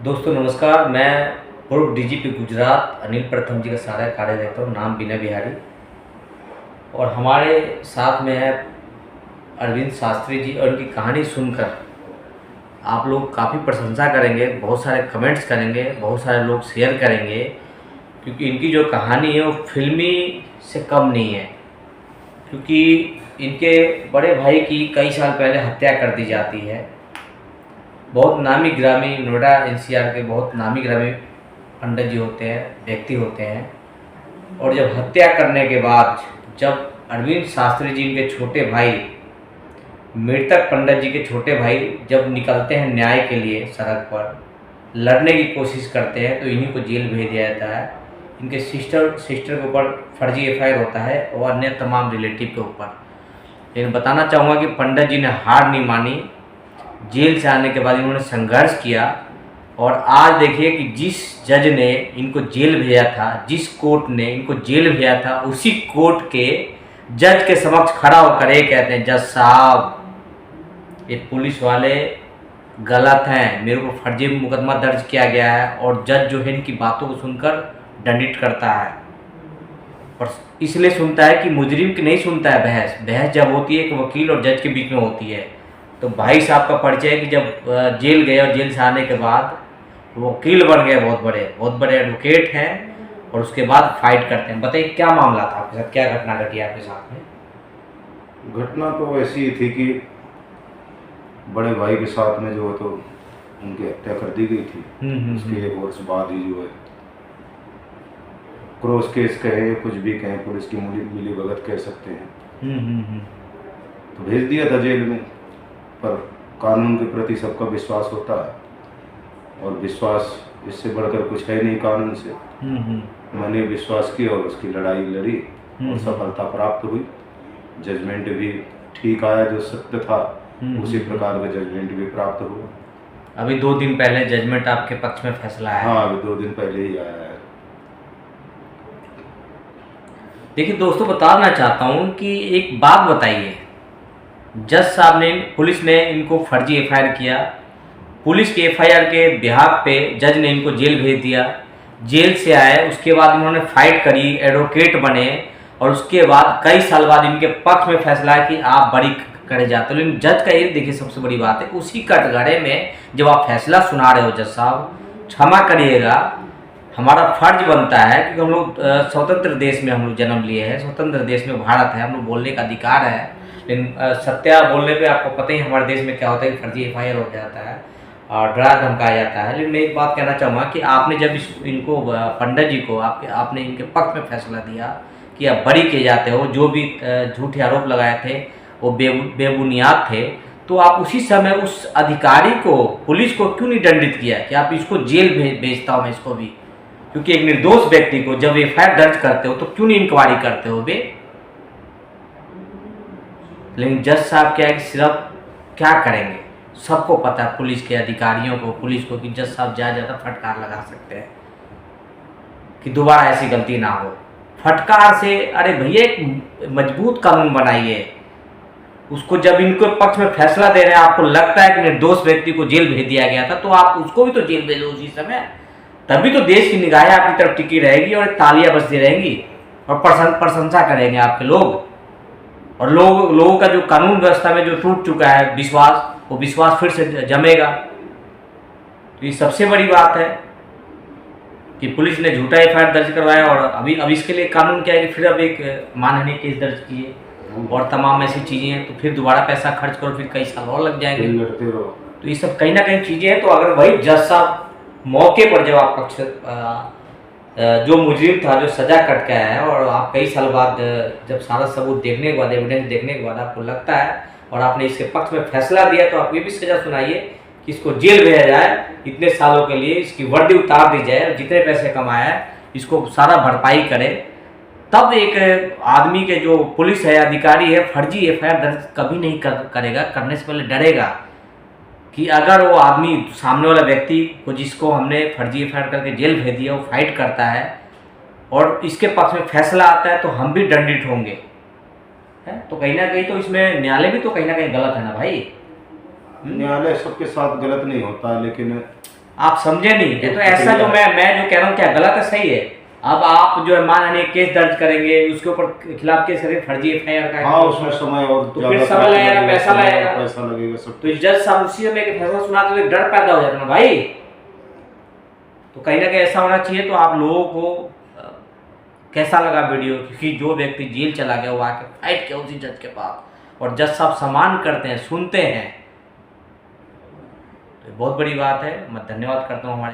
दोस्तों नमस्कार। मैं पूर्व डीजीपी गुजरात अनिल प्रथम जी का सारा कार्य देखता हूँ। नाम विनय बिहारी। और हमारे साथ में है अरविंद शास्त्री जी। और उनकी कहानी सुनकर आप लोग काफ़ी प्रशंसा करेंगे, बहुत सारे कमेंट्स करेंगे, बहुत सारे लोग शेयर करेंगे, क्योंकि इनकी जो कहानी है वो फिल्मी से कम नहीं है। क्योंकि इनके बड़े भाई की कई साल पहले हत्या कर दी जाती है। बहुत नामी ग्रामी नोएडा एनसीआर के बहुत नामी ग्रामी पंडित जी होते हैं, व्यक्ति होते हैं। और जब हत्या करने के बाद जब अरविंद शास्त्री जी इनके छोटे भाई, मृतक पंडित जी के छोटे भाई जब निकलते हैं न्याय के लिए सड़क पर लड़ने की कोशिश करते हैं, तो इन्हीं को जेल भेज दिया जाता है। इनके सिस्टर के ऊपर फर्जी एफआईआर होता है और अन्य तमाम रिलेटिव के ऊपर। लेकिन बताना चाहूँगा कि पंडित जी ने हार नहीं मानी। जेल से आने के बाद इन्होंने संघर्ष किया। और आज देखिए कि जिस जज ने इनको जेल भेजा था, जिस कोर्ट ने इनको जेल भेजा था, उसी कोर्ट के जज के समक्ष खड़ा होकर ये कहते हैं, जज साहब ये पुलिस वाले गलत हैं, मेरे को फर्जी मुकदमा दर्ज किया गया है। और जज जो है इनकी बातों को सुनकर दंडित करता है। और इसलिए सुनता है कि मुजरिम की नहीं सुनता है बहस जब होती है कि वकील और जज के बीच में होती है। तो भाई साहब का परिचय है कि जब जेल गए और जेल से आने के बाद वकील बन गए, बहुत बड़े एडवोकेट हैं। और उसके बाद फाइट करते हैं। बताइए क्या मामला था आपके साथ, क्या घटना घटी आपके साथ में? घटना तो ऐसी ही थी कि बड़े भाई के साथ में जो है तो उनकी हत्या कर दी गई थी। उसके 1 वर्ष बाद ही जो है क्रॉस केस कहे, कुछ भी कहें, पुलिस की मिली भगत कह सकते हैं। तो भेज दिया था जेल में। पर कानून के प्रति सबका विश्वास होता है और विश्वास इससे बढ़कर कुछ है नहीं कानून से। मैंने विश्वास किया और उसकी लड़ाई लड़ी और सफलता प्राप्त हुई। जजमेंट भी ठीक आया, जो सत्य था उसी प्रकार का जजमेंट भी प्राप्त हुआ। अभी 2 दिन पहले जजमेंट आपके पक्ष में फैसला है? हाँ, अभी 2 दिन पहले ही आया है। देखिए दोस्तों, बताना चाहता हूँ कि एक बात बताइए। जज साहब ने, पुलिस ने इनको फर्जी एफआईआर किया। पुलिस के एफआईआर के बिहाफ पे जज ने इनको जेल भेज दिया। जेल से आए, उसके बाद इन्होंने फाइट करी, एडवोकेट बने। और उसके बाद कई साल बाद इनके पक्ष में फैसला है कि आप बरी करे जाते हो। लेकिन जज का ये देखिए सबसे बड़ी बात है, उसी कटघरे में जब आप फैसला सुना रहे हो, जज साहब क्षमा करिएगा, हमारा फर्ज बनता है, क्योंकि हम लोग स्वतंत्र देश में हम लोग जन्म लिए हैं, स्वतंत्र देश में भारत है, हम लोग बोलने का अधिकार है। लेकिन सत्या बोलने पे आपको पता ही हमारे देश में क्या होता है कि फर्जी एफआईआर हो जाता है और डरा धमकाया जाता है। लेकिन मैं एक बात कहना चाहूँगा कि आपने जब इनको पंडित जी को आपने इनके पक्ष में फैसला दिया कि आप बरी किए जाते हो, जो भी झूठे आरोप लगाए थे वो बेबुनियाद थे, तो आप उसी समय उस अधिकारी को, पुलिस को क्यों नहीं दंडित किया कि आप इसको जेल भेजता हूँ मैं इसको भी? क्योंकि एक निर्दोष व्यक्ति को जब एफआईआर दर्ज करते हो तो क्यों नहीं इंक्वायरी करते हो बे? लेकिन जज साहब क्या है कि सिर्फ क्या करेंगे, सबको पता है, पुलिस के अधिकारियों को, पुलिस को, कि जज साहब ज़्यादा फटकार लगा सकते हैं कि दोबारा ऐसी गलती ना हो। फटकार से, अरे भैया एक मजबूत कानून बनाइए। उसको जब इनको पक्ष में फैसला दे रहे हैं, आपको लगता है कि निर्दोष व्यक्ति को जेल भेज दिया गया था, तो आप उसको भी तो जेल भेजो उसी समय। तभी तो देश की निगाहें आपकी तरफ टिकी रहेगी और तालियां बजती रहेंगी और प्रशंसा करेंगे आपके लोग। और लोगों का जो कानून व्यवस्था में जो टूट चुका है विश्वास, वो विश्वास फिर से जमेगा। तो ये सबसे बड़ी बात है कि पुलिस ने झूठा एफआईआर दर्ज करवाया। और अब इसके लिए कानून क्या है कि फिर अब एक मानहानि केस दर्ज किए और तमाम ऐसी चीज़ें हैं, तो फिर दोबारा पैसा खर्च करो, फिर कई साल और लग जाएंगे। तो ये सब कहीं ना कहीं चीज़ें हैं। तो अगर वही जज साहब मौके पर जब आप पक्ष जो मुजरिम था, जो सजा कट के आया है, और आप कई साल बाद जब सारा सबूत देखने के बाद, एविडेंस देखने के बाद आपको लगता है और आपने इसके पक्ष में फैसला दिया, तो आप ये भी सजा सुनाइए कि इसको जेल भेजा जाए इतने सालों के लिए, इसकी वर्दी उतार दी जाए और जितने पैसे कमाया है इसको सारा भरपाई करे। तब एक आदमी के जो पुलिस है, अधिकारी है, फर्जी एफआईआर दर्ज कभी नहीं करेगा। करने से पहले डरेगा कि अगर वो आदमी, सामने वाला व्यक्ति को जिसको हमने फर्जी एफआईआर करके जेल भेज दिया, वो फाइट करता है और इसके पक्ष में फैसला आता है, तो हम भी दंडित होंगे, है? तो कहीं ना कहीं तो इसमें न्यायालय भी तो कहीं ना कहीं गलत है ना भाई। न्यायालय सबके साथ गलत नहीं होता, लेकिन आप समझे नहीं, ये तो ऐसा जो मैं जो कह रहा हूँ क्या गलत है सही है। अब आप जो है माननीय केस दर्ज करेंगे, उसके ऊपर खिलाफ केस करेंगे, फर्जी FIR का, हाँ उसमें समय और तो फिर समय लगेगा, पैसा लगेगा, पैसा लगेगा सब। तो जज साहब उसी समय के फैसला सुनाते तो एक डर पैदा हो जाता ना भाई। तो कहीं ना कहीं ऐसा होना चाहिए। तो आप लोगों को कैसा लगा वीडियो, क्योंकि जो व्यक्ति जेल चला गया वो आके फाइट किया उसी जज के पास, और जज साहब सम्मान करते हैं, सुनते हैं, तो बहुत बड़ी बात है। मैं धन्यवाद करता हूँ हमारे